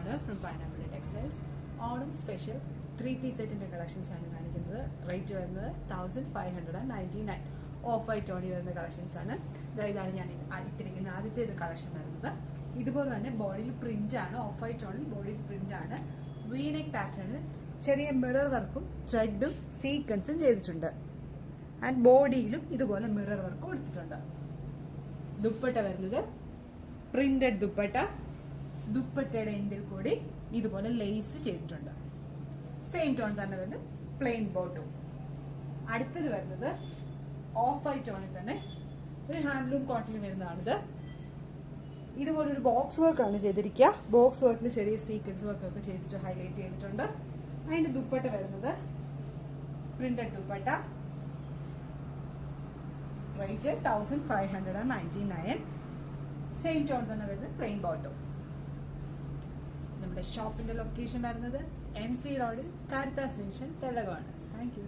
ആണ് from pineapple textiles. Onam special 3-piece സെറ്റിന്റെ collections ആണ് കാണിക്കുന്നത്. റേറ്റ് വരുന്നത് 1599. ഓഫ് വൈറ്റ് ഓണി വരുന്ന കളക്ഷൻസ് ആണ്. ഇതാണ് ഞാൻ ഇട്ടിരിക്കുന്ന ആദ്യത്തെ കളക്ഷൻ വരുന്നത്. ഇതുപോലെ തന്നെ ബോഡിയിൽ പ്രിന്റ് ആണ്. ഓഫ് വൈറ്റ് ഓണിൽ ബോഡിയിൽ പ്രിന്റ് ആണ്. വീനെക്ക് പാറ്റേണിൽ ചെറിയ മിറർ വർക്കും ത്രെഡും സീക്വൻസും ചെയ്തിട്ടുണ്ട്. ആൻഡ് ബോഡിയിലും ഇതുപോലെ മിറർ വർക്ക് കൊടുത്തിട്ടുണ്ട്. ദുപ്പട്ട വരുന്നത് പ്രിന്റഡ് ദുപ്പട്ട. ദുപ്പട്ടയുടെ എൻഡിൽ കൂടി ഇതുപോലെ ലേസ് ചെയ്തിട്ടുണ്ട്. സെയിം ടോൺ തന്നെ വരുന്നത് പ്ലെയിൻ ബോട്ടും. അടുത്തത് വരുന്നത് ഓഫ് വൈറ്റ് ടോണിൽ തന്നെ ഒരു ഹാൻഡ്ലൂം കോട്ടണിൽ വരുന്നതാണിത്. ഇതുപോലെ ഒരു ബോക്സ് വർക്ക് ആണ് ചെയ്തിരിക്കുക. ബോക്സ് വർക്കിൽ ചെറിയ സീക്വൻസ് വർക്ക് ഒക്കെ ചെയ്തിട്ട് ഹൈലൈറ്റ് ചെയ്തിട്ടുണ്ട്. അതിന്റെ ദുപ്പട്ട വരുന്നത് printed dupatta. Rate 1599. Same tone തന്നെ വരുന്നത് പ്ലെയിൻ ബോട്ടം. നമ്മുടെ ഷോപ്പിന്റെ ലൊക്കേഷൻ വരുന്നത് MC റോഡിൽ Caritas junction, Telangana. Thank you.